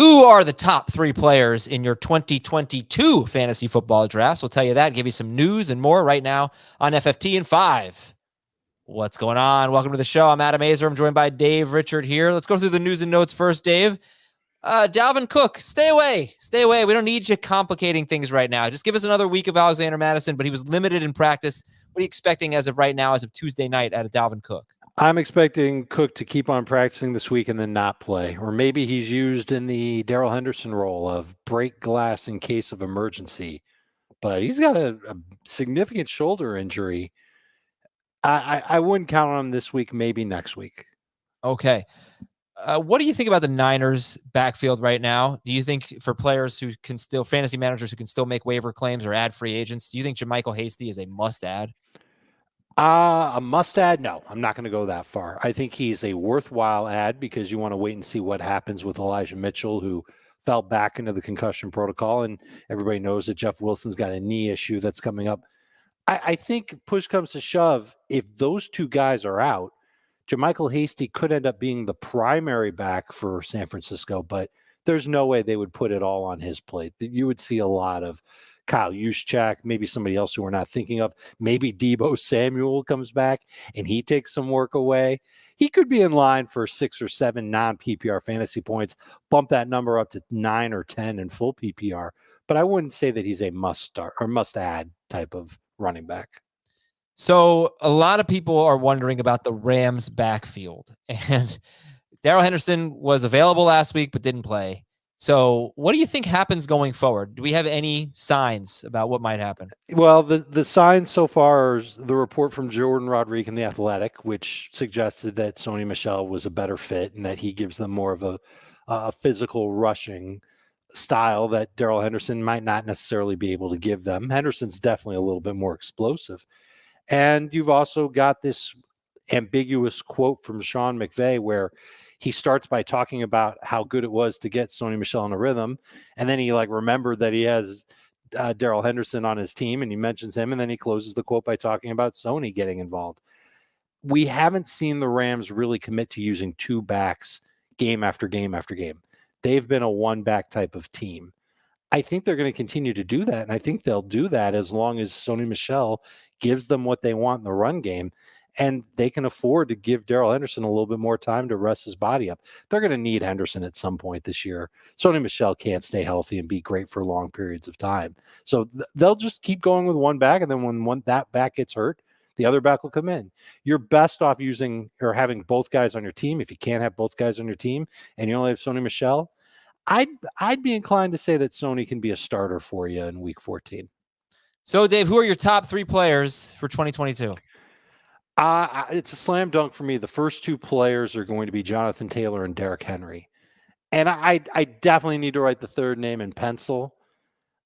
Who are the top 3 players in your 2022 fantasy football drafts? We'll tell you that, give you some news and more right now on FFT in 5. What's going on? Welcome to the show. I'm Adam Azer. I'm joined by Dave Richard here. Let's go through the news and notes first, Dave. Dalvin Cook, stay away. Stay away. We don't need you complicating things right now. Just give us another week of Alexander Mattison, but he was limited in practice. What are you expecting as of right now, as of Tuesday night, out of Dalvin Cook? I'm expecting Cook to keep on practicing this week and then not play. Or maybe he's used in the Darrell Henderson role of break glass in case of emergency. But he's got a significant shoulder injury. I wouldn't count on him this week, maybe next week. Okay. What do you think about the Niners backfield right now? Do you think for players who can still, fantasy managers who can still make waiver claims or add free agents, do you think JaMychal Hasty is a must add? A must add? No, I'm not going to go that far. I think he's a worthwhile add because you want to wait and see what happens with Elijah Mitchell, who fell back into the concussion protocol. And everybody knows that Jeff Wilson's got a knee issue that's coming up. I think push comes to shove. If those two guys are out, JaMychal Hasty could end up being the primary back for San Francisco, but there's no way they would put it all on his plate. You would see a lot of Kyle Juszczyk, maybe somebody else who we're not thinking of. Maybe Deebo Samuel comes back and he takes some work away. He could be in line for 6 or 7 non-PPR fantasy points, bump that number up to 9 or 10 in full PPR. But I wouldn't say that he's a must-start or must-add type of running back. So a lot of people are wondering about the Rams backfield. And Darrell Henderson was available last week but didn't play. So what do you think happens going forward? Do we have any signs about what might happen? Well, the signs so far is the report from Jordan Rodriguez in The Athletic, which suggested that Sony Michel was a better fit and that he gives them more of a physical rushing style that Darrell Henderson might not necessarily be able to give them. Henderson's definitely a little bit more explosive. And you've also got this ambiguous quote from Sean McVay where he starts by talking about how good it was to get Sony Michel in a rhythm. And then he remembered that he has Darrell Henderson on his team and he mentions him. And then he closes the quote by talking about Sony getting involved. We haven't seen the Rams really commit to using 2 backs game after game after game. They've been a 1-back type of team. I think they're going to continue to do that. And I think they'll do that as long as Sony Michel gives them what they want in the run game. And they can afford to give Darrell Henderson a little bit more time to rest his body up. They're going to need Henderson at some point this year. Sony Michel can't stay healthy and be great for long periods of time. So they'll just keep going with 1 back. And then when that back gets hurt, the other back will come in. You're best off using or having both guys on your team. If you can't have both guys on your team and you only have Sony Michel, I'd be inclined to say that Sony can be a starter for you in week 14. So, Dave, who are your top 3 players for 2022? It's a slam dunk for me. The first 2 players are going to be Jonathan Taylor and Derrick Henry. And I definitely need to write the third name in pencil.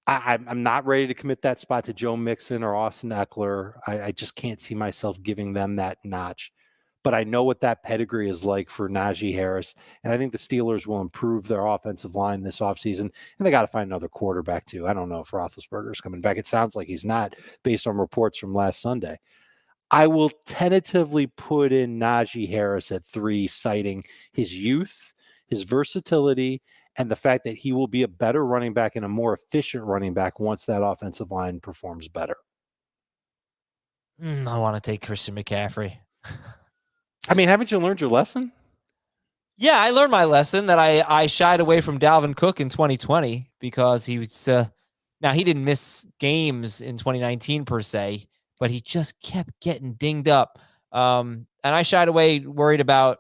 I'm not ready to commit that spot to Joe Mixon or Austin Eckler. I just can't see myself giving them that notch. But I know what that pedigree is like for Najee Harris. And I think the Steelers will improve their offensive line this offseason. And they got to find another quarterback, too. I don't know if Roethlisberger's coming back. It sounds like he's not, based on reports from last Sunday. I will tentatively put in Najee Harris at 3, citing his youth, his versatility, and the fact that he will be a better running back and a more efficient running back once that offensive line performs better. I want to take Christian McCaffrey. I mean, haven't you learned your lesson? Yeah, I learned my lesson that I shied away from Dalvin Cook in 2020 because he was now he didn't miss games in 2019 per se, but he just kept getting dinged up. And I shied away worried about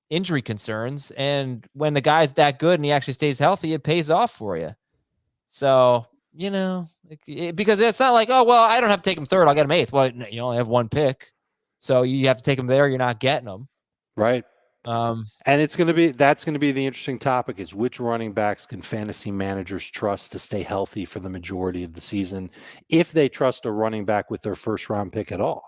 injury concerns. And when the guy's that good and he actually stays healthy, it pays off for you. So, because it's not like, oh, well, I don't have to take him 3rd. I'll get him 8th. Well, you only have 1 pick. So you have to take him there. You're not getting him. Right. And that's going to be the interesting topic is which running backs can fantasy managers trust to stay healthy for the majority of the season if they trust a running back with their 1st round pick at all.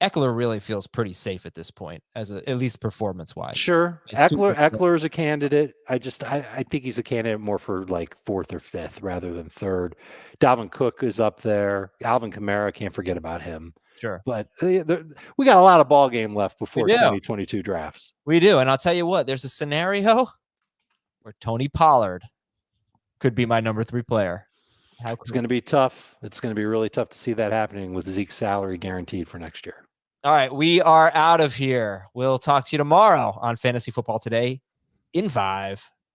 Eckler really feels pretty safe at this point, at least performance-wise. Sure. Eckler is a candidate. I think he's a candidate more for 4th or 5th rather than 3rd. Dalvin Cook is up there. Alvin Kamara, can't forget about him. Sure. But we got a lot of ball game left before 2022 drafts. We do. And I'll tell you what, there's a scenario where Tony Pollard could be my number 3 player. It's going to be tough. It's going to be really tough to see that happening with Zeke's salary guaranteed for next year. All right, we are out of here. We'll talk to you tomorrow on Fantasy Football Today in 5.